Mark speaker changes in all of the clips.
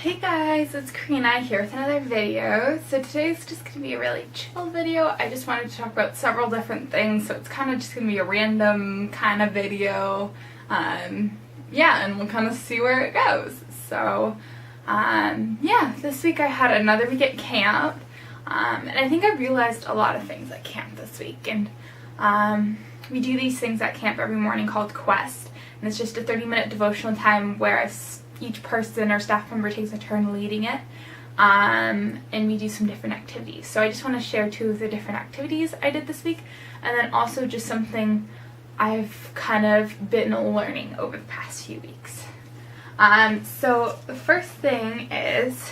Speaker 1: Hey guys, it's Karina here with another video. So today's just going to be a really chill video. I just wanted to talk about several different things, so it's kind of just going to be a random kind of video. Yeah, and we'll kind of see where it goes. So, yeah, this week I had another week at camp, and I think I realized a lot of things at camp this week. And we do these things at camp every morning called Quest, and it's just a 30-minute devotional time where each person or staff member takes a turn leading it, and we do some different activities. So I just want to share two of the different activities I did this week, and then also just something I've kind of been learning over the past few weeks. So the first thing is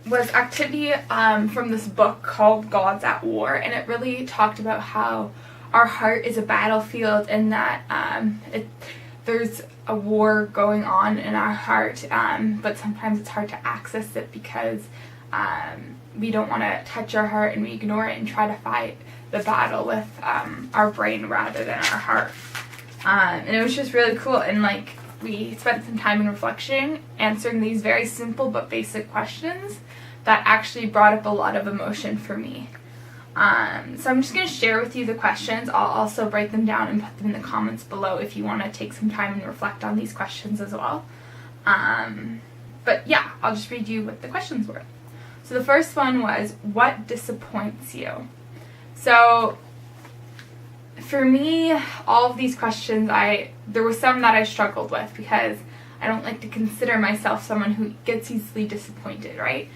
Speaker 1: was activity from this book called God's at War, and it really talked about how our heart is a battlefield, and that there's a war going on in our heart, but sometimes it's hard to access it because we don't want to touch our heart, and we ignore it and try to fight the battle with our brain rather than our heart. And it was just really cool, and we spent some time in reflection answering these very simple but basic questions that actually brought up a lot of emotion for me. So I'm just going to share with you the questions. I'll also write them down and put them in the comments below if you want to take some time and reflect on these questions as well. But yeah, I'll just read you what the questions were. So the first one was, what disappoints you? So for me, all of these questions, there were some that I struggled with because I don't like to consider myself someone who gets easily disappointed, right?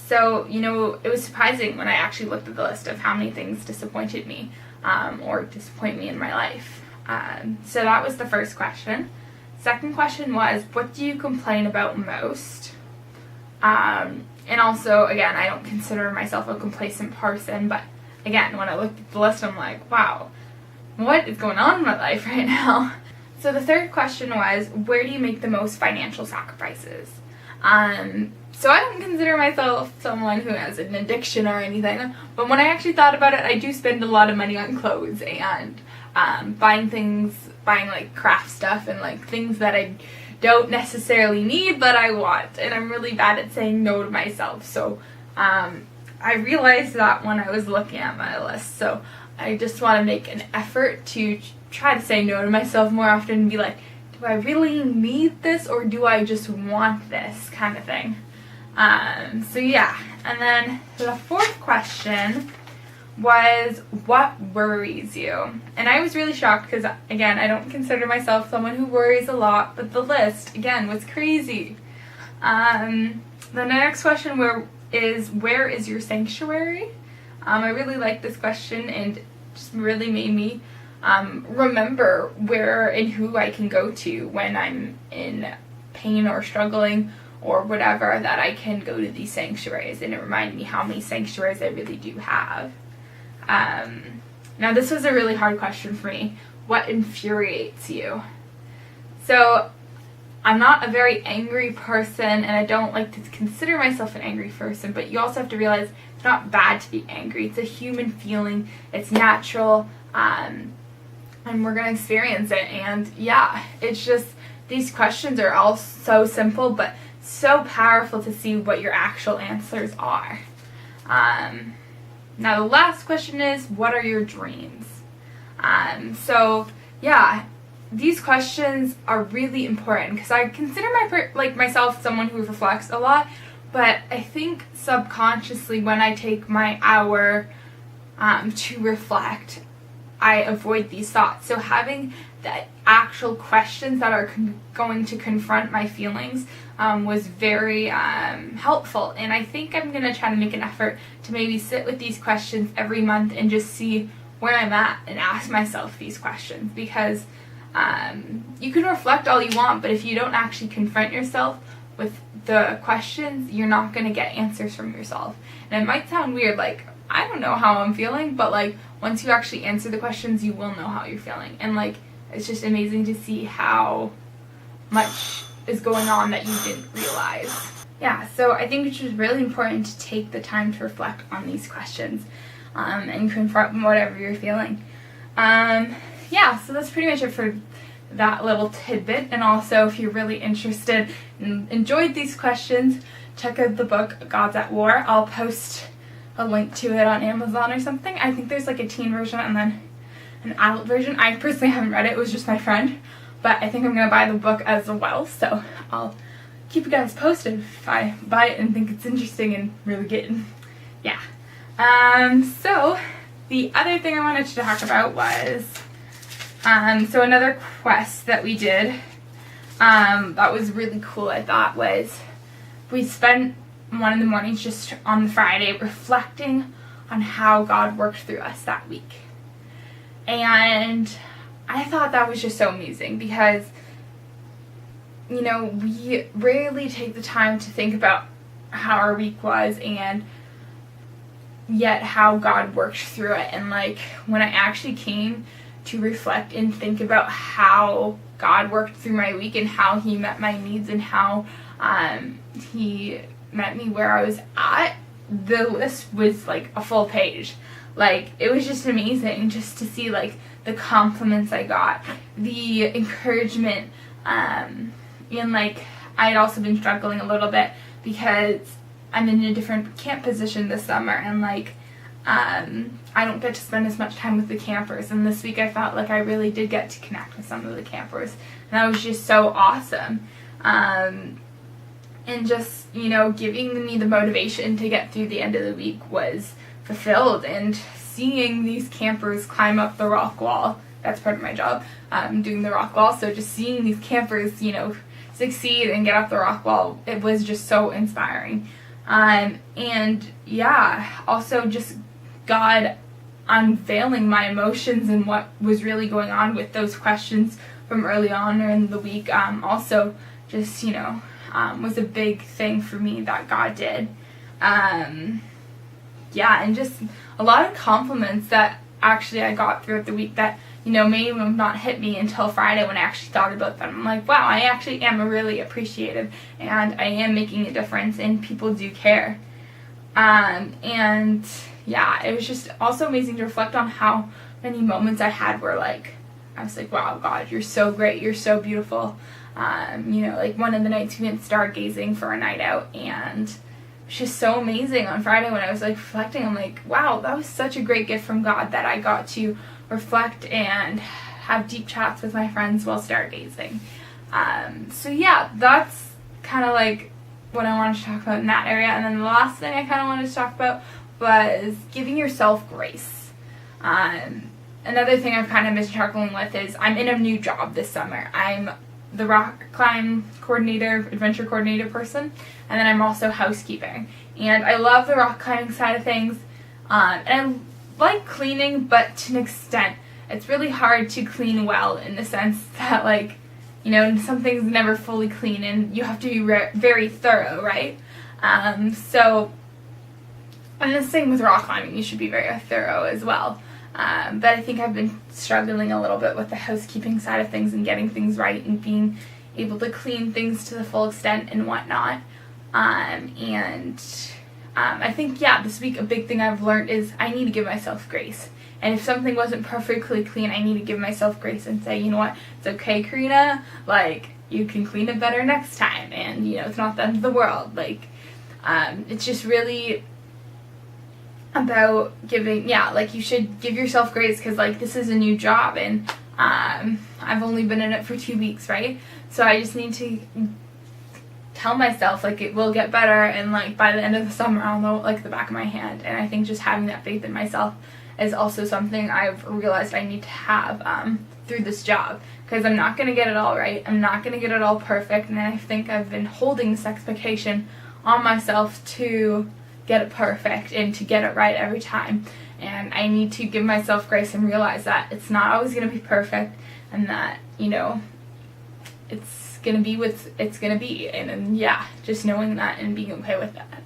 Speaker 1: So, it was surprising when I actually looked at the list of how many things disappointed me or disappoint me in my life. So that was the first question. Second question was, what do you complain about most? And also, again, I don't consider myself a complacent person, but again, when I looked at the list, I'm like, wow, what is going on in my life right now? So the third question was, where do you make the most financial sacrifices? So I don't consider myself someone who has an addiction or anything, but when I actually thought about it, I do spend a lot of money on clothes and buying craft stuff and things that I don't necessarily need but I want, and I'm really bad at saying no to myself. So I realized that when I was looking at my list, so I just want to make an effort to try to say no to myself more often and be like, do I really need this or do I just want this kind of thing? So yeah, and then the fourth question was, what worries you? And I was really shocked because, again, I don't consider myself someone who worries a lot, but the list, again, was crazy. The next question is, where is your sanctuary? I really liked this question and just really made me remember where and who I can go to when I'm in pain or struggling or whatever, that I can go to these sanctuaries, and it reminded me how many sanctuaries I really do have. Now this was a really hard question for me. What infuriates you? So I'm not a very angry person, and I don't like to consider myself an angry person, but you also have to realize it's not bad to be angry. It's a human feeling. It's natural, and we're going to experience it. And yeah, it's just, these questions are all so simple, but so powerful to see what your actual answers are. Now the last question is, what are your dreams? So yeah, these questions are really important because I consider myself someone who reflects a lot, but I think subconsciously when I take my hour to reflect, I avoid these thoughts. So having the actual questions that are going to confront my feelings was very helpful, and I think I'm going to try to make an effort to maybe sit with these questions every month and just see where I'm at and ask myself these questions, because you can reflect all you want, but if you don't actually confront yourself with the questions, you're not going to get answers from yourself. And it might sound weird, I don't know how I'm feeling, but once you actually answer the questions, you will know how you're feeling. And it's just amazing to see how much is going on that you didn't realize. Yeah, so I think it's just really important to take the time to reflect on these questions and confront whatever you're feeling. Yeah, so that's pretty much it for that little tidbit. And also, if you're really interested and enjoyed these questions, check out the book Gods at War. I'll post a link to it on Amazon or something. I think there's like a teen version and then an adult version. I personally haven't read it. It was just my friend. But I think I'm going to buy the book as well. So I'll keep you guys posted if I buy it and think it's interesting and really good. Yeah. So the other thing I wanted to talk about was, so another quest that we did, that was really cool, I thought, was we spent one of the mornings just on the Friday reflecting on how God worked through us that week. And I thought that was just so amazing because, you know, we rarely take the time to think about how our week was and yet how God worked through it. And like when I actually came to reflect and think about how God worked through my week and how he met my needs and how he met me where I was at, the list was like a full page. Like, it was just amazing just to see like the compliments I got, the encouragement, and like I had also been struggling a little bit because I'm in a different camp position this summer, and like I don't get to spend as much time with the campers, and this week I felt like I really did get to connect with some of the campers, and that was just so awesome. And just, you know, giving me the motivation to get through the end of the week was fulfilled, and seeing these campers climb up the rock wall, that's part of my job, doing the rock wall, so just seeing these campers, you know, succeed and get up the rock wall, it was just so inspiring. And yeah, also just God unveiling my emotions and what was really going on with those questions from early on in the week, also just, you know, was a big thing for me that God did. Yeah, and just a lot of compliments that actually I got throughout the week that, you know, may have not hit me until Friday when I actually thought about them. I'm like, wow, I actually am really appreciative, and I am making a difference, and people do care. And yeah, it was just also amazing to reflect on how many moments I had where like, I was like, wow, God, you're so great, you're so beautiful. You know, like one of the nights we went stargazing for a night out, and it's just so amazing on Friday when I was like reflecting. I'm like, wow, that was such a great gift from God that I got to reflect and have deep chats with my friends while stargazing. So yeah, that's kind of like what I wanted to talk about in that area. And then the last thing I kind of wanted to talk about was giving yourself grace. Another thing I've kind of been struggling with is I'm in a new job this summer. I'm the rock climb coordinator, adventure coordinator person, and then I'm also housekeeping. And I love the rock climbing side of things, and I like cleaning, but to an extent. It's really hard to clean well in the sense that, like, you know, some things never fully clean, and you have to be very thorough, right? So, and the same with rock climbing, you should be very thorough as well. But I think I've been struggling a little bit with the housekeeping side of things and getting things right and being able to clean things to the full extent and whatnot. I think, yeah, this week a big thing I've learned is I need to give myself grace. And if something wasn't perfectly clean, I need to give myself grace and say, you know what, it's okay, Karina, like, you can clean it better next time, and, you know, it's not the end of the world. Like, it's just really about giving, yeah, like, you should give yourself grace because, like, this is a new job, and I've only been in it for 2 weeks, right? So I just need to tell myself, like, it will get better, and, like, by the end of the summer I'll know it like the back of my hand. And I think just having that faith in myself is also something I've realized I need to have through this job, because I'm not going to get it all right, I'm not going to get it all perfect, and I think I've been holding this expectation on myself to get it perfect and to get it right every time. And I need to give myself grace and realize that it's not always going to be perfect, and that, you know, it's going to be what it's going to be, and yeah, just knowing that and being okay with that.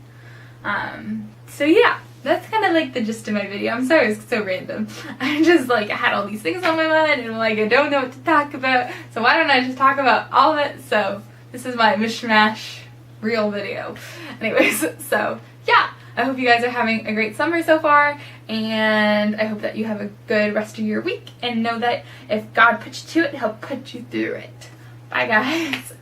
Speaker 1: So yeah, that's kind of like the gist of my video. I'm sorry it's so random. I just, like, I had all these things on my mind, and, like, I don't know what to talk about, so why don't I just talk about all of it? So this is my mishmash real video. Anyways, so yeah, I hope you guys are having a great summer so far, and I hope that you have a good rest of your week, and know that if God puts you to it, He'll put you through it. Bye guys.